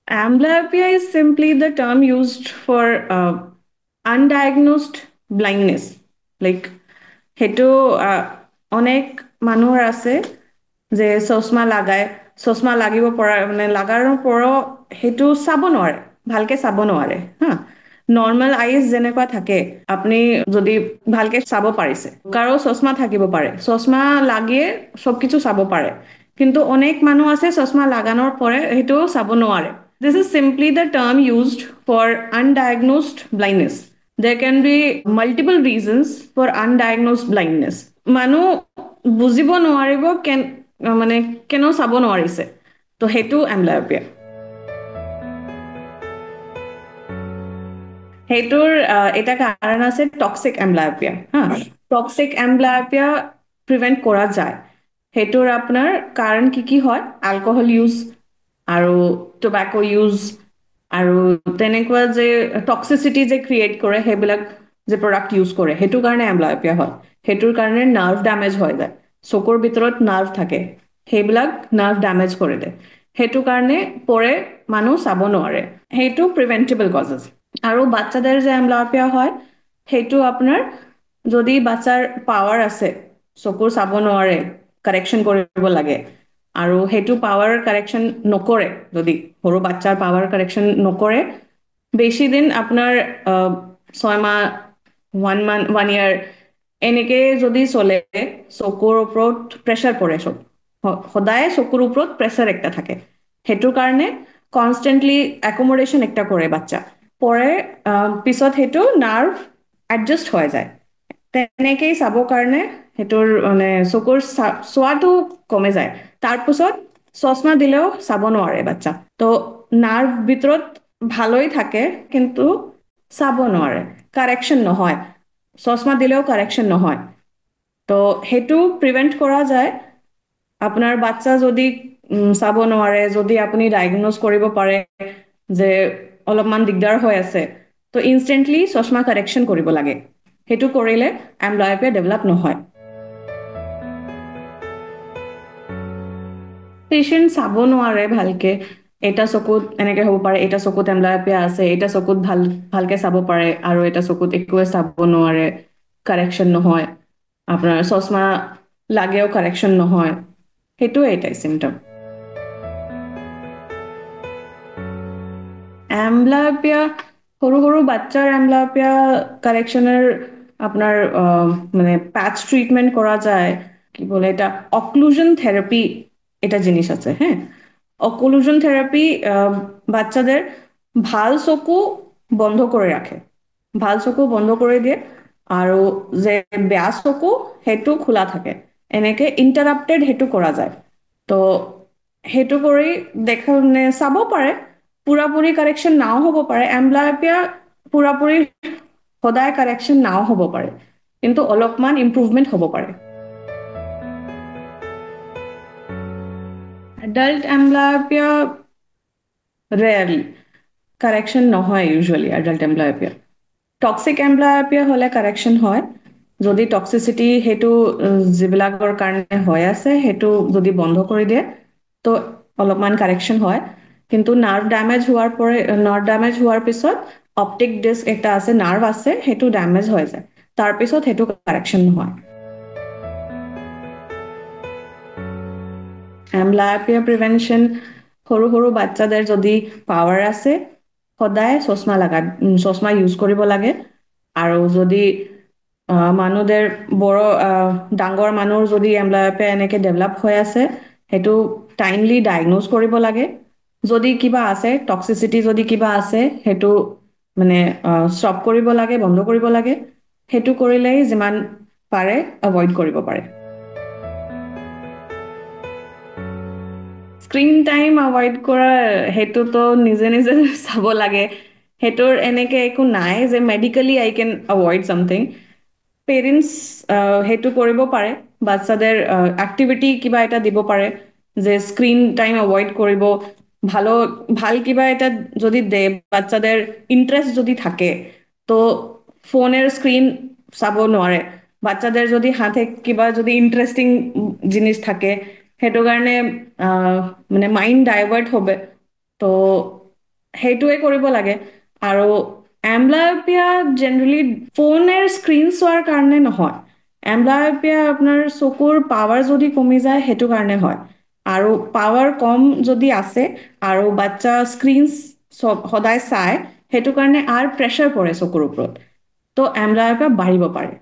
Amblyopia is simply the term used for undiagnosed blindness. Like সেইটো অনেক মানুহৰ আছে যে চশমা লাগায় চশমা লাগিব পৰা মানে লাগাৰ পৰো সেইটো চাব নোৱাৰে ভালকে চাব নোৱাৰে হা নৰ্মেল আইজ যেনেকুৱা থাকে আপুনি যদি ভালকে চাব পাৰিছে কাৰো চশমা থাকিব পাৰে চশমা লাগিয়ে সব কিছু চাব পাৰে কিন্তু অনেক মানুহ আছে চশমা লাগানোৰ পৰে সেইটো চাব নোৱাৰে this is simply the term used for undiagnosed blindness there can be multiple reasons for undiagnosed blindness মানুহ বুজিব নোৱাৰিব মানে কেনো চাব নোৱাৰিছে তো সেইটো এম্বলায়পিয়া সেইটোৰ এটা কাৰণ আছে টক্সিক এম্বলায়পিয়া হা টক্সিক এম্বলায়পিয়া প্ৰিভেন্ট কৰা যায় সেইটোৰ আপোনাৰ কাৰণ কি হয় এলকহল ইউজ আৰু টোবাকো ইউজ আৰু তেনেকুৱা যে টক্সিচিটি যে ক্ৰিয়েট কৰে সেইবিলাক যে প্ৰডাক্ট ইউজ কৰে সেইটো কাৰণে এম্বলায়পিয়া হয় সেইটোৰ কাৰণে নাৰ্ভ ডেমেজ হৈ যায় চকুৰ ভিতৰত নাৰ্ভ থাকে সেইবিলাক নাৰ্ভ ডেমেজ কৰি দিয়ে সেইটো কাৰণে পৰে মানুহ চাব নোৱাৰে সেইটো প্ৰিভেন্টেবল কজেছ আৰু বাচ্চাদেৰ যে এমব্লায়পিয়া হয় সেইটো আপোনাৰ যদি বাচ্চাৰ পাৱাৰ আছে চকুৰ চাব নোৱাৰে কাৰেকশ্যন কৰিব লাগে আৰু সেইটো পাৱাৰ কাৰেকশ্যন নকৰে যদি সৰু বাচ্চাৰ পাৱাৰ কাৰেকশ্যন নকৰে বেছি দিন আপোনাৰ 6 মাহ 1 ইয়াৰ এনেকে যদি চলে চকুৰ ওপৰত প্ৰেছাৰ পৰে সদায় চকুৰ ওপৰত প্ৰেছাৰ একটা থাকে সেইটোৰ কাৰণে কনষ্টেণ্টলি একমোডেশ্যন একটা কৰে বাচ্চা পৰে পিছত সেইটো নাৰ্ভ এডজাষ্ট হৈ যায় তেনেকেই চাবৰ কাৰণে সেইটোৰ মানে চকুৰ চোৱাটো কমে যায় তাৰপিছত চশমা দিলেও চাব নোৱাৰে বাচ্চা তো নাৰ্ভ ভিতৰত ভালোই থাকে কিন্তু চাব নোৱাৰে কাৰেকশ্যন নহয় চশমা দিলেও কাৰেকশ্যন নহয় তো সেইটো প্ৰিভেণ্ট কৰা যায় আপোনাৰ বাচ্চা যদি চাব নোৱাৰে যদি আপুনি ডায়েগন'জ কৰিব পাৰে যে অলপমান দিগদাৰ হৈ আছে তো ইনষ্টেণ্টলি চশমা কাৰেকশ্যন কৰিব লাগে সেইটো কৰিলে এম্বলায়পিয়া ডেভেলপ নহয় পেশেন্ট চাব নোৱাৰে ভালকে এটা চকুত এনেকে হ'ব পাৰে এটা চকুত এম্বলায়পিয়া আছে এটা চকুত ভালকে চাব পাৰে আৰু এটা চকুত একোৱে চাব নোৱাৰে কাৰেকশ্যন নহয় আপোনাৰ চশমা লাগেও কাৰেকশ্যন নহয় সেইটোৱে এটাই চিমটম এম্বলায়পিয়া সৰু সৰু বাচ্চাৰ এম্বলায়পিয়া কাৰেকশ্যনেৰ আপনার মানে প্যাচ ট্রিটমেন্ট করা যায় কি বলে এটা অক্লুশন থেরাপি এটা জিনিস আছে হ্যাঁ অক্লুশন থেরাপি বাচ্চাদের ভাল চকু বন্ধ করে ৰাখে ভাল চকু বন্ধ কৰি দিয়ে আৰু যে বেয়া চকু সেইটো খোলা থাকে এনেকে ইণ্টাৰাপ্টেড সেইটো কৰা যায় তো সেইটো কৰি দেখা মানে চাব পাৰে পুৰাপুৰি কাৰেকশ্যন নাও হ'ব পাৰে এম্বলায়পিয়া পুৰাপুৰি সদায় কাৰেকশ্যন নাও হ'ব পাৰে কিন্তু অলপমান ইম্প্ৰুভমেণ্ট হ'ব পাৰে এডাল্ট এম্বলায়পিয়া ৰেয়াৰলি কাৰেকশ্যন নহয় ইউজুৱেলি এডাল্ট এম্বলায়পিয়া টক্সিক এম্বলায়পিয়া হ'লে কাৰেকশ্যন হয় যদি টক্সিচিটি সেইটো যিবিলাকৰ কাৰণে হৈ আছে সেইটো যদি বন্ধ কৰি দিয়ে তো অলপমান কাৰেকশ্যন হয় কিন্তু নাৰ্ভ ডেমেজ হোৱাৰ পৰে নাৰ্ভ ডেমেজ হোৱাৰ পিছত অপটিক ডিস্ক এটা আছে নাৰ্ভ আছে সেইটো ডেমেজ হৈ যায় তাৰপিছত সেইটো কাৰেকশ্যন নহয় এম্বলায়পিয়া প্ৰিভেনশ্যন সৰু সৰু বাচ্চাদেৰ যদি পাৱাৰ আছে সদায় চশমা ইউজ কৰিব লাগে আৰু যদি মানুহদেৰ বড় ডাঙৰ মানুহৰ যদি এম্বলায়পিয়া এনেকে ডেভেলপ হৈ আছে সেইটো টাইমলি ডায়েগন'জ কৰিব লাগে যদি কিবা আছে টক্সিচিটি যদি কিবা আছে সেইটো মানে ষ্টপ কৰিব লাগে বন্ধ কৰিব লাগে সেইটো কৰিলেই যিমান পাৰে এভইড কৰিব পাৰে স্ক্ৰীন টাইম এভইড কৰা সেইটোতো নিজে নিজে চাব লাগে সেইটোৰ এনেকে একো নাই যে medically I can avoid something parents সেইটো কৰিব পাৰে বাচ্চাদেৰ এক্টিভিটি কিবা এটা দিব পাৰে যে স্ক্ৰীন টাইম এভইড কৰিব ভাল কিবা এটা যদি দে বাচ্চাদেৰ ইন্টাৰেস্ট যদি থাকে তো ফোনেৰ স্ক্ৰিন চাব নোৱাৰে বাচ্চাদেৰ যদি হাতে কিবা যদি ইন্টাৰেস্টিং জিনিস থাকে সেইটো কাৰণে মানে মাইণ্ড ডাইভাৰ্ট হবে তো সেইটোৱে কৰিব লাগে। আৰু এম্বলায়পিয়া জেনেৰেলি ফোনেৰ স্ক্ৰীন চোৱাৰ কাৰণে নহয়। এম্বলায়পিয়া আপোনাৰ চকুৰ পাৱাৰ যদি কমি যায় সেইটো কাৰণে হয়। আৰু পাৱাৰ কম যদি আছে আৰু বাচ্চা স্ক্ৰীন সদায় চায় সেইটো কাৰণে আৰু প্ৰেছাৰ পৰে চকুৰ ওপৰত, তো এম্বলায়পিয়া বাঢ়িব পাৰে।